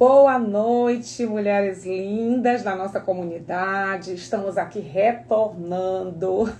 Boa noite, mulheres lindas da nossa comunidade. Estamos aqui retornando.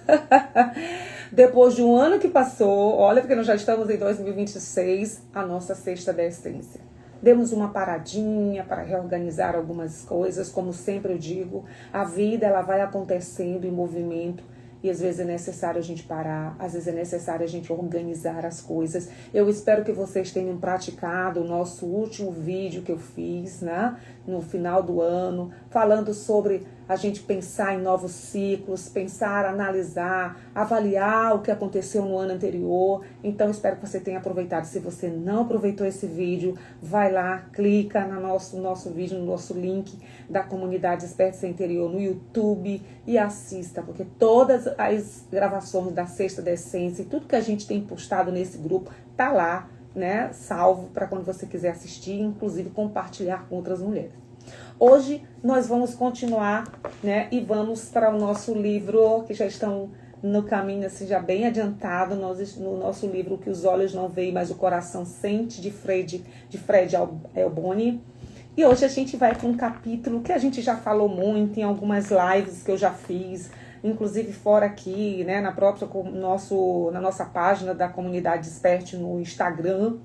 Depois de um ano que passou, olha, porque nós já estamos em 2026, a nossa Sexta da Essência. Demos uma paradinha para reorganizar algumas coisas, como sempre eu digo, a vida ela vai acontecendo em movimento. E às vezes é necessário a gente parar, às vezes é necessário a gente organizar as coisas. Eu espero que vocês tenham praticado o nosso último vídeo que eu fiz, né, no final do ano, falando sobre a gente pensar em novos ciclos, pensar, analisar, avaliar o que aconteceu no ano anterior. Então, espero que você tenha aproveitado. Se você não aproveitou esse vídeo, vai lá, clica no nosso vídeo, no nosso link da comunidade Desperte-se Interior no YouTube e assista, porque todas as gravações da Sexta da Essência e tudo que a gente tem postado nesse grupo tá lá, né, salvo para quando você quiser assistir, inclusive compartilhar com outras mulheres. Hoje nós vamos continuar, né, e vamos para o nosso livro, que já estão no caminho, assim, já bem adiantado, no nosso livro Que os Olhos Não Veem, mas o Coração Sente, de Fred Elboni. E hoje a gente vai para um capítulo que a gente já falou muito em algumas lives que eu já fiz, inclusive fora aqui, né, na nossa página da comunidade Desperte no Instagram.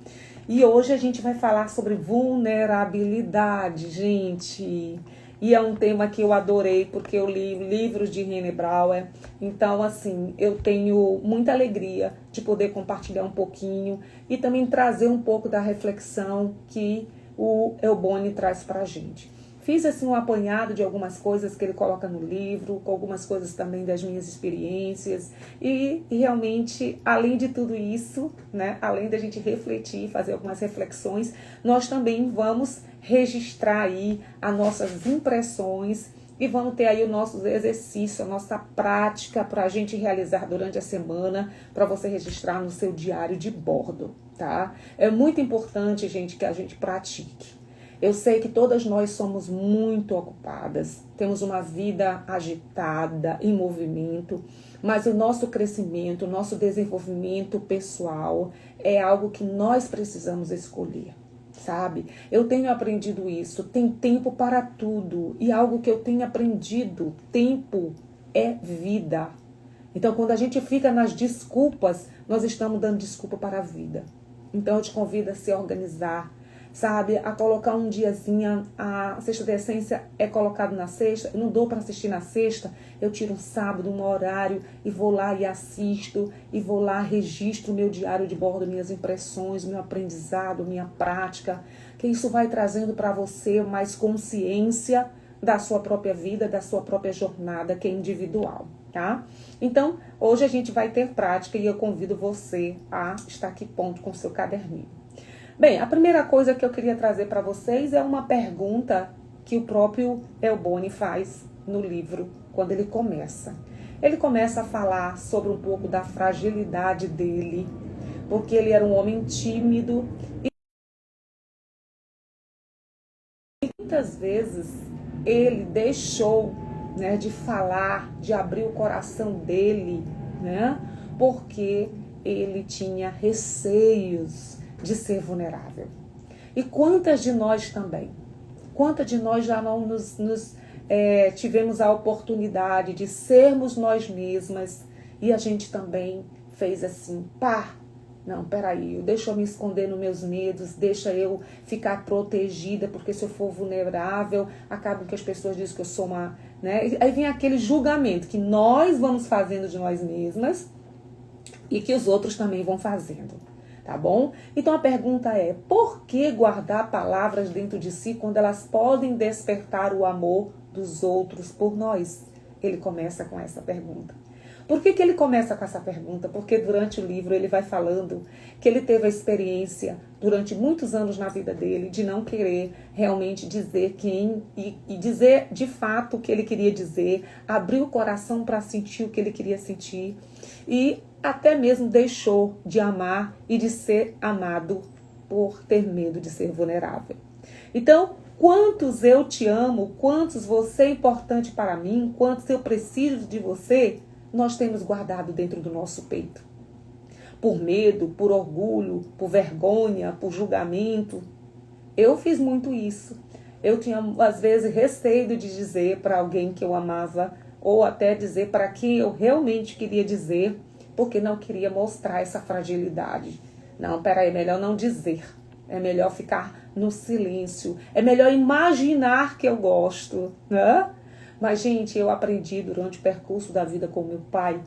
E hoje a gente vai falar sobre vulnerabilidade, gente. E é um tema que eu adorei, porque eu li livros de Brené Brown. Então, assim, eu tenho muita alegria de poder compartilhar um pouquinho e também trazer um pouco da reflexão que o Elboni traz pra gente. Fiz assim um apanhado de algumas coisas que ele coloca no livro, com algumas coisas também das minhas experiências. E realmente, além de tudo isso, né, além da gente refletir, fazer algumas reflexões, nós também vamos registrar aí as nossas impressões e vamos ter aí o nosso exercício, a nossa prática para a gente realizar durante a semana, para você registrar no seu diário de bordo, tá? É muito importante, gente, que a gente pratique. Eu sei que todas nós somos muito ocupadas, temos uma vida agitada, em movimento, mas o nosso crescimento, o nosso desenvolvimento pessoal é algo que nós precisamos escolher, sabe? Eu tenho aprendido isso, tem tempo para tudo, e algo que eu tenho aprendido, tempo é vida. Então, quando a gente fica nas desculpas, nós estamos dando desculpa para a vida. Então, eu te convido a se organizar, sabe, a colocar um diazinho, a Sexta da Essência é colocado na sexta, eu não dou para assistir na sexta, eu tiro um sábado, um horário e vou lá e assisto, e vou lá, registro meu diário de bordo, minhas impressões, meu aprendizado, minha prática, que isso vai trazendo para você mais consciência da sua própria vida, da sua própria jornada, que é individual, tá? Então, hoje a gente vai ter prática e eu convido você a estar aqui pronto com o seu caderninho. Bem, a primeira coisa que eu queria trazer para vocês é uma pergunta que o próprio Elboni faz no livro, quando ele começa. Ele começa a falar sobre um pouco da fragilidade dele, porque ele era um homem tímido e muitas vezes ele deixou, né, de falar, de abrir o coração dele, né, porque ele tinha receios de ser vulnerável. E quantas de nós também? Quantas de nós já não tivemos a oportunidade de sermos nós mesmas e a gente também fez assim, pá, não, peraí, deixa eu me esconder nos meus medos, deixa eu ficar protegida, porque se eu for vulnerável, acaba que as pessoas dizem que eu sou uma, né? Aí vem aquele julgamento que nós vamos fazendo de nós mesmas e que os outros também vão fazendo. Tá bom? Então a pergunta é, por que guardar palavras dentro de si quando elas podem despertar o amor dos outros por nós? Ele começa com essa pergunta. Por que ele começa com essa pergunta? Porque durante o livro ele vai falando que ele teve a experiência durante muitos anos na vida dele de não querer realmente dizer quem e dizer de fato o que ele queria dizer, abrir o coração para sentir o que ele queria sentir e até mesmo deixou de amar e de ser amado por ter medo de ser vulnerável. Então, quantos eu te amo, quantos você é importante para mim, quantos eu preciso de você, nós temos guardado dentro do nosso peito. Por medo, por orgulho, por vergonha, por julgamento. Eu fiz muito isso. Eu tinha, às vezes, receio de dizer para alguém que eu amava, ou até dizer para quem eu realmente queria dizer, porque não queria mostrar essa fragilidade. Não, peraí, é melhor não dizer. É melhor ficar no silêncio. É melhor imaginar que eu gosto, né? Mas, gente, eu aprendi durante o percurso da vida com meu pai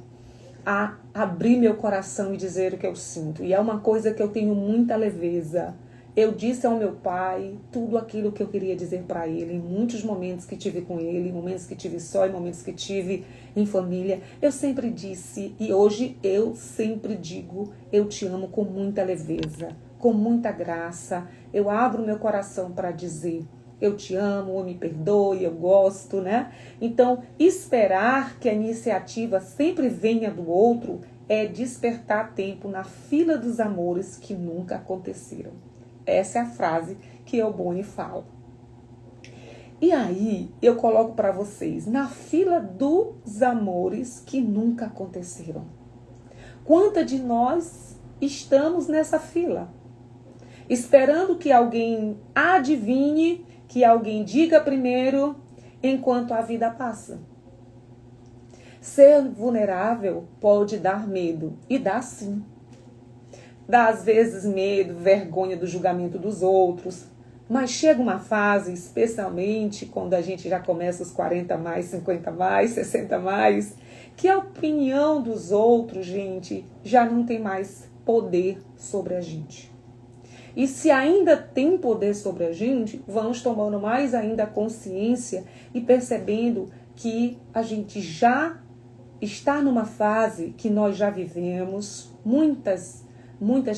a abrir meu coração e dizer o que eu sinto. E é uma coisa que eu tenho muita leveza. Eu disse ao meu pai tudo aquilo que eu queria dizer para ele, em muitos momentos que tive com ele, em momentos que tive só, em momentos que tive em família. Eu sempre disse, e hoje eu sempre digo, eu te amo com muita leveza, com muita graça. Eu abro meu coração para dizer, eu te amo, me perdoe, eu gosto, né? Então, esperar que a iniciativa sempre venha do outro é despertar tempo na fila dos amores que nunca aconteceram. Essa é a frase que eu Boni falo. E aí, eu coloco para vocês, na fila dos amores que nunca aconteceram. Quanta de nós estamos nessa fila? Esperando que alguém adivinhe, que alguém diga primeiro, enquanto a vida passa. Ser vulnerável pode dar medo, e dá sim. Dá às vezes medo, vergonha do julgamento dos outros, mas chega uma fase, especialmente quando a gente já começa os 40 mais, 50 mais, 60 mais, que a opinião dos outros, gente, já não tem mais poder sobre a gente. E se ainda tem poder sobre a gente, vamos tomando mais ainda consciência e percebendo que a gente já está numa fase que nós já vivemos, muitas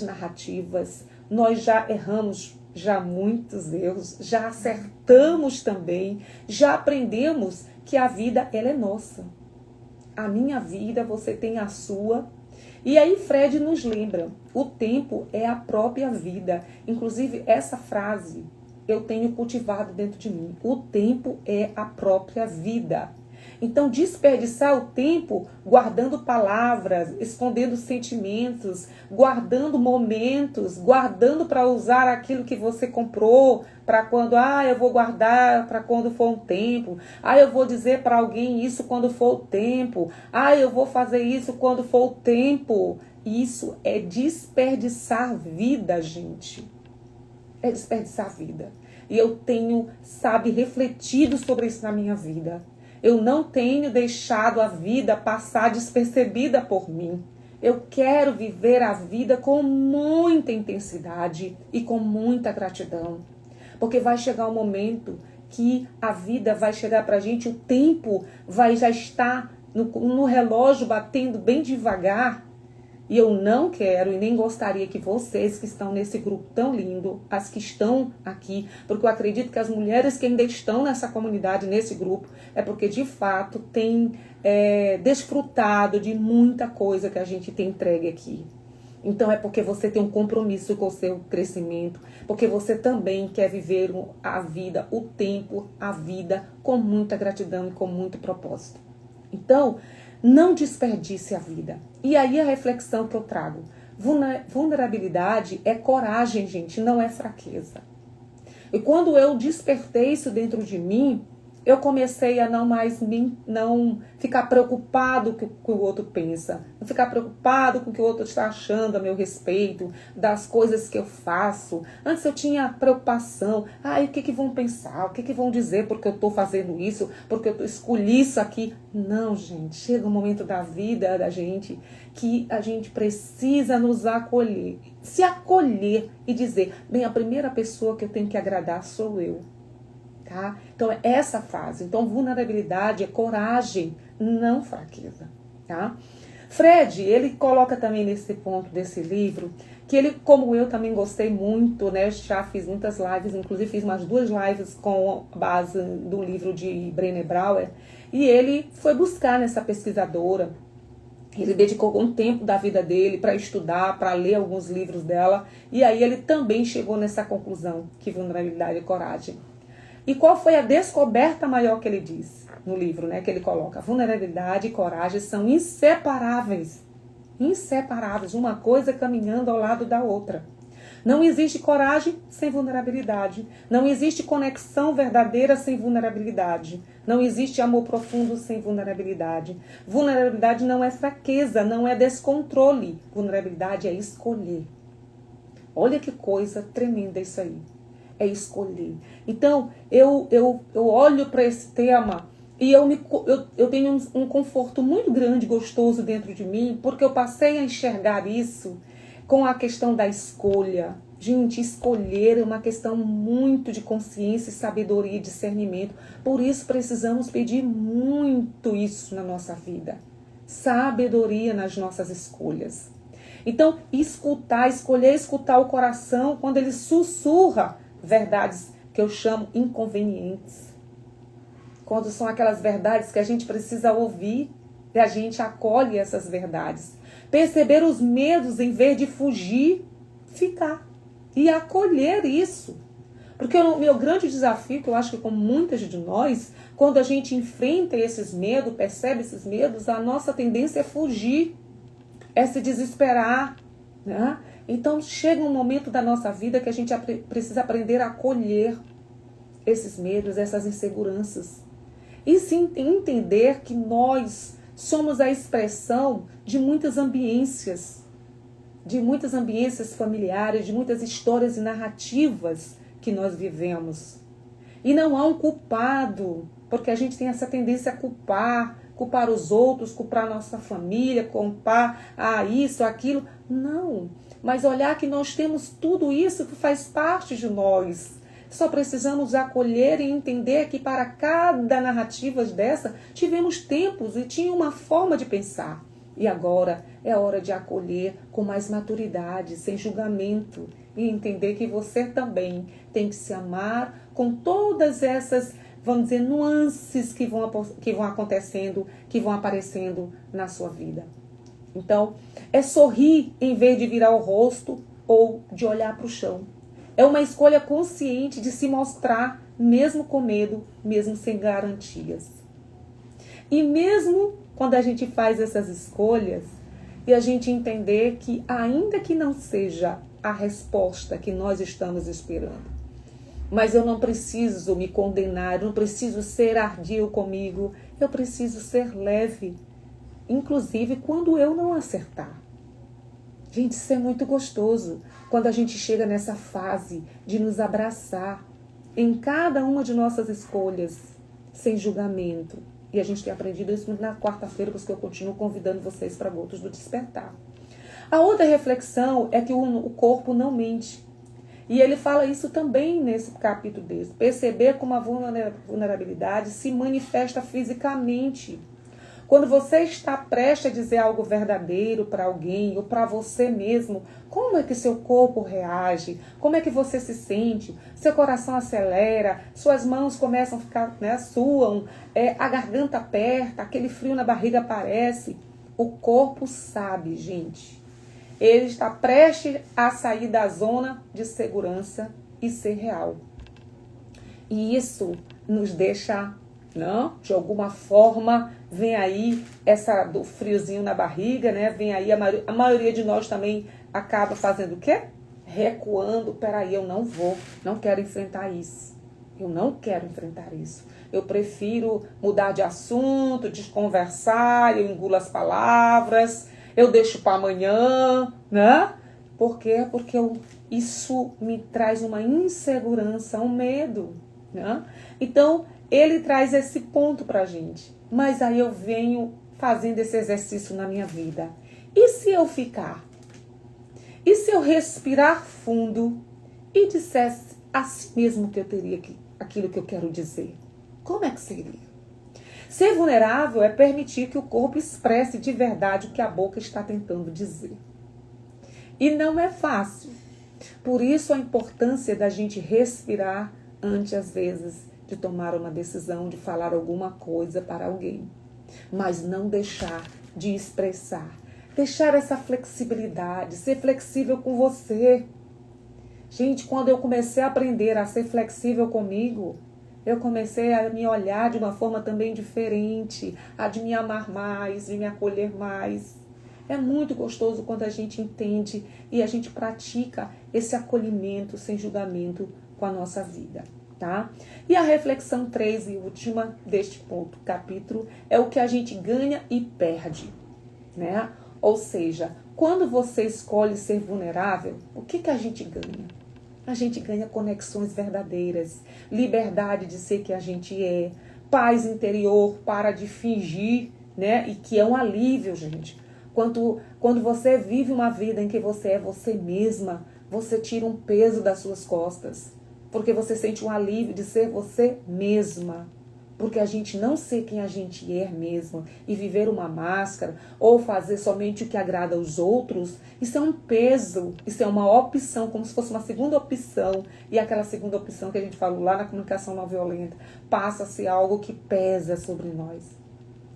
narrativas, nós já erramos já muitos erros, já acertamos também, já aprendemos que a vida ela é nossa. A minha vida, você tem a sua. E aí Fred nos lembra, o tempo é a própria vida. Inclusive essa frase eu tenho cultivado dentro de mim. O tempo é a própria vida. Então, desperdiçar o tempo guardando palavras, escondendo sentimentos, guardando momentos, guardando para usar aquilo que você comprou, para quando, eu vou guardar para quando for um tempo, eu vou dizer para alguém isso quando for o tempo, eu vou fazer isso quando for o tempo. Isso é desperdiçar vida, gente. É desperdiçar vida. E eu tenho, refletido sobre isso na minha vida. Eu não tenho deixado a vida passar despercebida por mim. Eu quero viver a vida com muita intensidade e com muita gratidão. Porque vai chegar um momento que a vida vai chegar pra gente, o tempo vai já estar no relógio batendo bem devagar. E eu não quero e nem gostaria que vocês que estão nesse grupo tão lindo, as que estão aqui, porque eu acredito que as mulheres que ainda estão nessa comunidade, nesse grupo, é porque de fato têm desfrutado de muita coisa que a gente tem entregue aqui. Então é porque você tem um compromisso com o seu crescimento, porque você também quer viver a vida, o tempo, a vida com muita gratidão e com muito propósito. Então, não desperdice a vida. E aí a reflexão que eu trago. Vulnerabilidade é coragem, gente, não é fraqueza. E quando eu despertei isso dentro de mim, eu comecei a não ficar preocupado com o que o outro pensa, não ficar preocupado com o que o outro está achando a meu respeito, das coisas que eu faço. Antes eu tinha preocupação, o que vão pensar, o que vão dizer porque eu estou fazendo isso, porque eu escolhi isso aqui. Não, gente, chega um momento da vida da gente que a gente precisa nos acolher, se acolher e dizer, bem, a primeira pessoa que eu tenho que agradar sou eu. Tá? Então, é essa fase. Então, vulnerabilidade é coragem, não fraqueza. Tá? Fred, ele coloca também nesse ponto desse livro, que ele, como eu, também gostei muito, né? Já fiz muitas lives, inclusive fiz umas 2 lives com base do livro de Brené Brown, e ele foi buscar nessa pesquisadora. Ele dedicou um tempo da vida dele para estudar, para ler alguns livros dela, e aí ele também chegou nessa conclusão, que vulnerabilidade é coragem. E qual foi a descoberta maior que ele diz no livro, né, que ele coloca? Vulnerabilidade e coragem são inseparáveis. Inseparáveis, uma coisa caminhando ao lado da outra. Não existe coragem sem vulnerabilidade. Não existe conexão verdadeira sem vulnerabilidade. Não existe amor profundo sem vulnerabilidade. Vulnerabilidade não é fraqueza, não é descontrole. Vulnerabilidade é escolher. Olha que coisa tremenda isso aí. É escolher. Então, eu olho para esse tema e eu tenho um conforto muito grande, gostoso dentro de mim, porque eu passei a enxergar isso com a questão da escolha. Gente, escolher é uma questão muito de consciência, sabedoria e discernimento. Por isso precisamos pedir muito isso na nossa vida. Sabedoria nas nossas escolhas. Então, escolher escutar o coração quando ele sussurra verdades que eu chamo inconvenientes. Quando são aquelas verdades que a gente precisa ouvir e a gente acolhe essas verdades. Perceber os medos em vez de fugir, ficar e acolher isso. Porque o meu grande desafio, que eu acho que com muitas de nós, quando a gente enfrenta esses medos, percebe esses medos, a nossa tendência é fugir, é se desesperar, né? Então chega um momento da nossa vida que a gente precisa aprender a acolher esses medos, essas inseguranças. E sim entender que nós somos a expressão de muitas ambiências familiares, de muitas histórias e narrativas que nós vivemos. E não há um culpado, porque a gente tem essa tendência a culpar os outros, culpar a nossa família, culpar isso, aquilo. Não, mas olhar que nós temos tudo isso que faz parte de nós. Só precisamos acolher e entender que para cada narrativa dessa, tivemos tempos e tinha uma forma de pensar. E agora é hora de acolher com mais maturidade, sem julgamento, e entender que você também tem que se amar com todas essas, vamos dizer, nuances que vão acontecendo, que vão aparecendo na sua vida. Então, é sorrir em vez de virar o rosto ou de olhar para o chão. É uma escolha consciente de se mostrar, mesmo com medo, mesmo sem garantias. E mesmo quando a gente faz essas escolhas, e a gente entender que ainda que não seja a resposta que nós estamos esperando, mas eu não preciso me condenar, eu não preciso ser ardio comigo, eu preciso ser leve, inclusive quando eu não acertar. Gente, isso é muito gostoso, quando a gente chega nessa fase de nos abraçar em cada uma de nossas escolhas, sem julgamento. E a gente tem aprendido isso na quarta-feira, por isso que eu continuo convidando vocês para Gotas do Despertar. A outra reflexão é que o corpo não mente. E ele fala isso também nesse capítulo desse. Perceber como a vulnerabilidade se manifesta fisicamente. Quando você está prestes a dizer algo verdadeiro para alguém ou para você mesmo, como é que seu corpo reage? Como é que você se sente? Seu coração acelera, suas mãos começam a ficar, suam, a garganta aperta, aquele frio na barriga aparece. O corpo sabe, gente. Ele está prestes a sair da zona de segurança e ser real. E isso nos deixa, de alguma forma, vem aí do friozinho na barriga, né? Vem aí, a maioria de nós também acaba fazendo o quê? Recuando. Peraí, eu não quero enfrentar isso. Eu não quero enfrentar isso. Eu prefiro mudar de assunto, desconversar, eu engulo as palavras, eu deixo para amanhã, né? Por quê? Porque isso me traz uma insegurança, um medo, né? Então, ele traz esse ponto pra gente. Mas aí eu venho fazendo esse exercício na minha vida. E se eu ficar? E se eu respirar fundo e dissesse a si mesmo que eu teria aquilo que eu quero dizer? Como é que seria? Ser vulnerável é permitir que o corpo expresse de verdade o que a boca está tentando dizer. E não é fácil. Por isso a importância da gente respirar antes, às vezes, de tomar uma decisão, de falar alguma coisa para alguém. Mas não deixar de expressar. Deixar essa flexibilidade, ser flexível com você. Gente, quando eu comecei a aprender a ser flexível comigo, eu comecei a me olhar de uma forma também diferente, a de me amar mais, de me acolher mais. É muito gostoso quando a gente entende e a gente pratica esse acolhimento sem julgamento com a nossa vida, tá? E a reflexão 3 e última deste ponto, capítulo, é o que a gente ganha e perde, né? Ou seja, quando você escolhe ser vulnerável, o que a gente ganha? A gente ganha conexões verdadeiras, liberdade de ser quem a gente é, paz interior, para de fingir, né? E que é um alívio, gente. Quando você vive uma vida em que você é você mesma, você tira um peso das suas costas. Porque você sente um alívio de ser você mesma. Porque a gente não ser quem a gente é mesmo e viver uma máscara ou fazer somente o que agrada aos outros, isso é um peso, isso é uma opção, como se fosse uma segunda opção. E aquela segunda opção que a gente falou lá na comunicação não violenta, passa a ser algo que pesa sobre nós.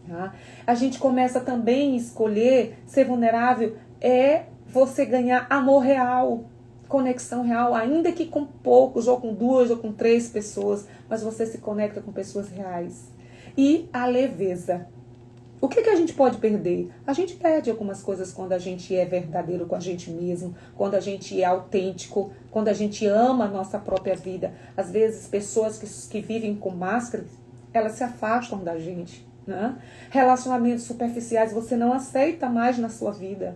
Tá? A gente começa também a escolher ser vulnerável, é você ganhar amor real, conexão real, ainda que com poucos, ou com 2, ou com 3 pessoas, mas você se conecta com pessoas reais. E a leveza. O que a gente pode perder? A gente perde algumas coisas quando a gente é verdadeiro com a gente mesmo, quando a gente é autêntico, quando a gente ama a nossa própria vida. Às vezes, pessoas que vivem com máscara, elas se afastam da gente, né? Relacionamentos superficiais você não aceita mais na sua vida.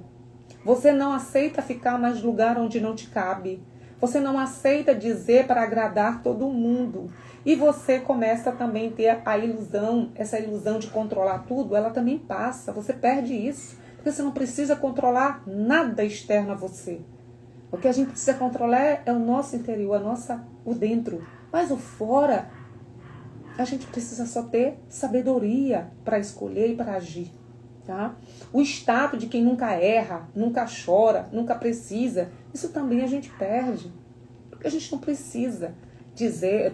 Você não aceita ficar mais no lugar onde não te cabe. Você não aceita dizer para agradar todo mundo. E você começa também a ter a ilusão, essa ilusão de controlar tudo, ela também passa. Você perde isso. Porque você não precisa controlar nada externo a você. O que a gente precisa controlar é o nosso interior, o dentro. Mas o fora, a gente precisa só ter sabedoria para escolher e para agir. Tá? O estado de quem nunca erra, nunca chora, nunca precisa, isso também a gente perde. Porque a gente não precisa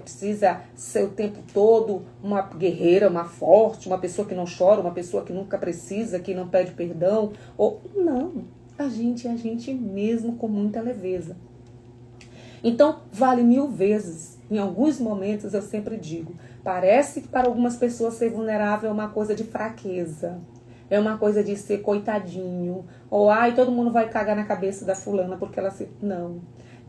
precisa ser o tempo todo uma guerreira, uma forte, uma pessoa que não chora, uma pessoa que nunca precisa, que não pede perdão. Não, a gente é a gente mesmo com muita leveza. Então, vale 1000 vezes. Em alguns momentos eu sempre digo, parece que para algumas pessoas ser vulnerável é uma coisa de fraqueza. É uma coisa de ser coitadinho. Ou, todo mundo vai cagar na cabeça da fulana porque ela se... Não.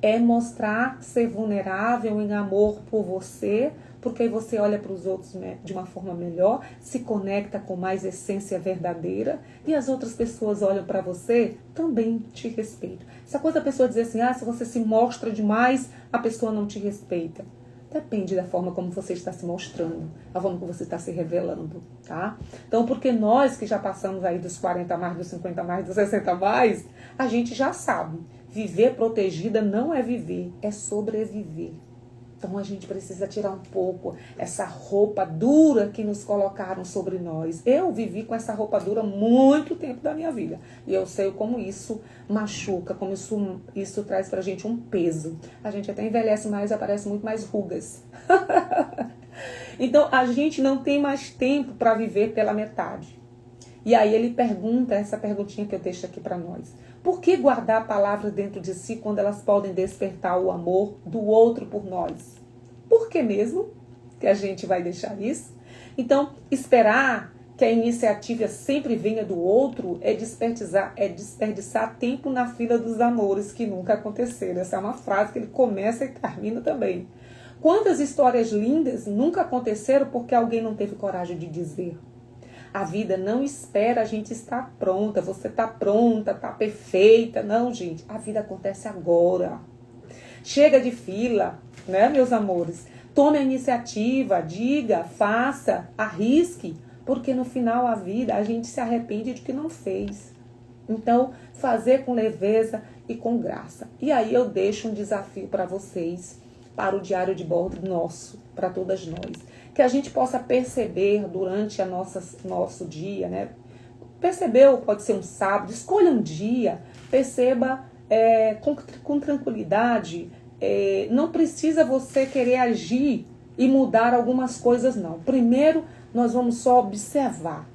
É mostrar ser vulnerável em amor por você, porque aí você olha para os outros de uma forma melhor, se conecta com mais essência verdadeira, e as outras pessoas olham para você, também te respeitam. Essa coisa da pessoa dizer assim, se você se mostra demais, a pessoa não te respeita. Depende da forma como você está se mostrando, a forma como você está se revelando, tá? Então, porque nós que já passamos aí dos 40 mais, dos 50 mais, dos 60 mais, a gente já sabe, viver protegida não é viver, é sobreviver. Então, a gente precisa tirar um pouco essa roupa dura que nos colocaram sobre nós. Eu vivi com essa roupa dura muito tempo da minha vida. E eu sei como isso machuca, como isso traz pra gente um peso. A gente até envelhece mais e aparece muito mais rugas. Então, a gente não tem mais tempo para viver pela metade. E aí ele pergunta, essa perguntinha que eu deixo aqui para nós. Por que guardar palavras dentro de si quando elas podem despertar o amor do outro por nós? Por que mesmo que a gente vai deixar isso? Então, esperar que a iniciativa sempre venha do outro é desperdiçar tempo na fila dos amores que nunca aconteceram. Essa é uma frase que ele começa e termina também. Quantas histórias lindas nunca aconteceram porque alguém não teve coragem de dizer? A vida não espera a gente estar pronta, você está pronta, está perfeita. Não, gente, a vida acontece agora. Chega de fila, né, meus amores? Tome a iniciativa, diga, faça, arrisque, porque no final a vida a gente se arrepende de que não fez. Então, fazer com leveza e com graça. E aí eu deixo um desafio para vocês, para o diário de bordo nosso, para todas nós. Que a gente possa perceber durante nosso dia, né? Percebeu, pode ser um sábado, escolha um dia, perceba com tranquilidade. Não precisa você querer agir e mudar algumas coisas, não. Primeiro, nós vamos só observar.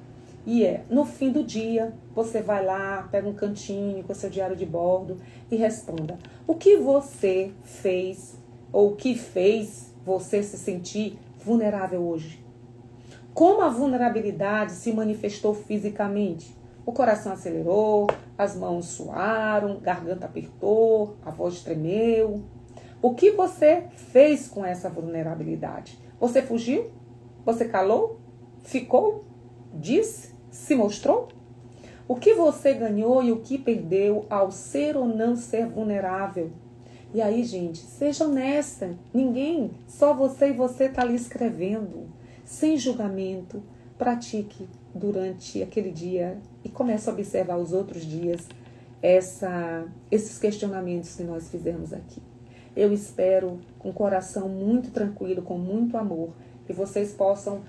E no fim do dia, você vai lá, pega um cantinho com seu diário de bordo e responda. O que você fez ou o que fez você se sentir vulnerável hoje? Como a vulnerabilidade se manifestou fisicamente? O coração acelerou, as mãos suaram, garganta apertou, a voz tremeu. O que você fez com essa vulnerabilidade? Você fugiu? Você calou? Ficou? Disse? Se mostrou? O que você ganhou e o que perdeu ao ser ou não ser vulnerável? E aí, gente, seja honesta. Ninguém, só você e você está ali escrevendo. Sem julgamento, pratique durante aquele dia e comece a observar os outros dias esses questionamentos que nós fizemos aqui. Eu espero, com o coração muito tranquilo, com muito amor, que vocês possam,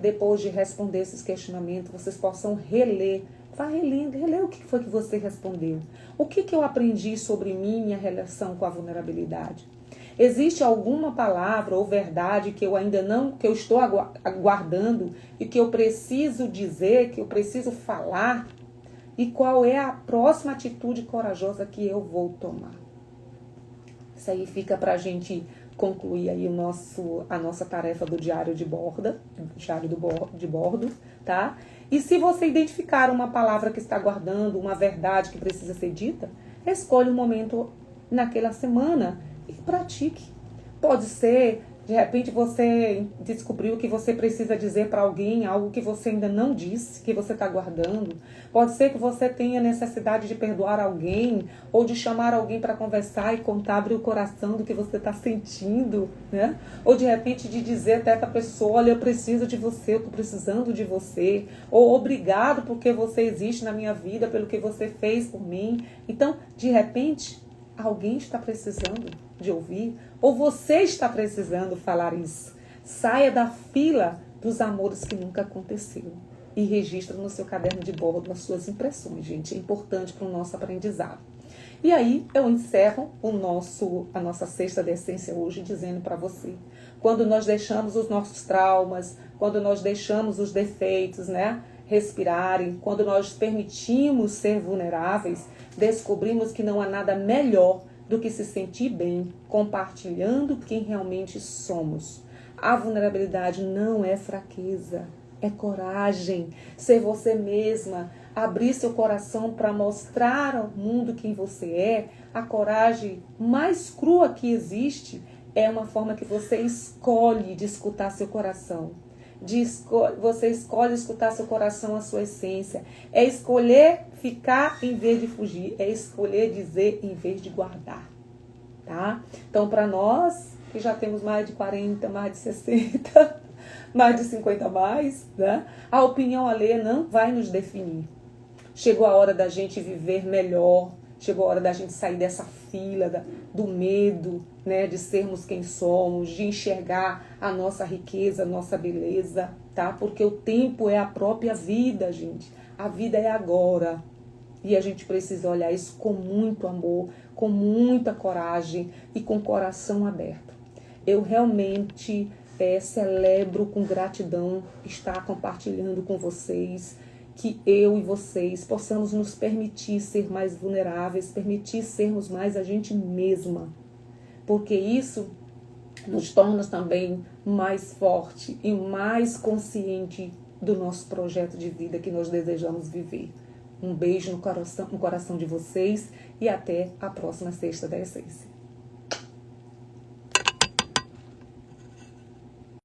depois de responder esses questionamentos, vocês possam reler. Vá relendo, reler o que foi que você respondeu. O que eu aprendi sobre mim, minha relação com a vulnerabilidade? Existe alguma palavra ou verdade que eu ainda não, que eu estou aguardando e que eu preciso dizer, que eu preciso falar? E qual é a próxima atitude corajosa que eu vou tomar? Isso aí fica para a gente concluir aí a nossa tarefa do diário de bordo, tá? E se você identificar uma palavra que está guardando, uma verdade que precisa ser dita, escolha um momento naquela semana e pratique. Pode ser, de repente você descobriu que você precisa dizer para alguém algo que você ainda não disse, que você está guardando. Pode ser que você tenha necessidade de perdoar alguém ou de chamar alguém para conversar e contar, abrir o coração do que você está sentindo, né? Ou de repente de dizer até para a pessoa, olha, eu preciso de você, eu estou precisando de você. Ou obrigado porque você existe na minha vida, pelo que você fez por mim. Então, de repente, alguém está precisando de ouvir, ou você está precisando falar isso. Saia da fila dos amores que nunca aconteceu e registra no seu caderno de bordo as suas impressões, gente. É importante para o nosso aprendizado. E aí eu encerro a nossa sexta de essência hoje dizendo para você, quando nós deixamos os nossos traumas, quando nós deixamos os defeitos, né, respirarem, quando nós permitimos ser vulneráveis, descobrimos que não há nada melhor do que se sentir bem, compartilhando quem realmente somos. A vulnerabilidade não é fraqueza, é coragem. Ser você mesma, abrir seu coração para mostrar ao mundo quem você é. A coragem mais crua que existe é uma forma que você escolhe de escutar seu coração. Você escolhe escutar seu coração, a sua essência. É escolher ficar em vez de fugir. É escolher dizer em vez de guardar. Tá? Então, para nós, que já temos mais de 40, mais de 60, mais de 50 mais, né? A opinião alheia não vai nos definir. Chegou a hora da gente viver melhor. Chegou a hora da gente sair dessa fila do medo, né, de sermos quem somos, de enxergar a nossa riqueza, a nossa beleza, tá? Porque o tempo é a própria vida, gente. A vida é agora. E a gente precisa olhar isso com muito amor, com muita coragem e com o coração aberto. Eu realmente celebro com gratidão estar compartilhando com vocês, que eu e vocês possamos nos permitir ser mais vulneráveis, permitir sermos mais a gente mesma. Porque isso nos torna também mais forte e mais consciente do nosso projeto de vida que nós desejamos viver. Um beijo no coração de vocês e até a próxima sexta da essência.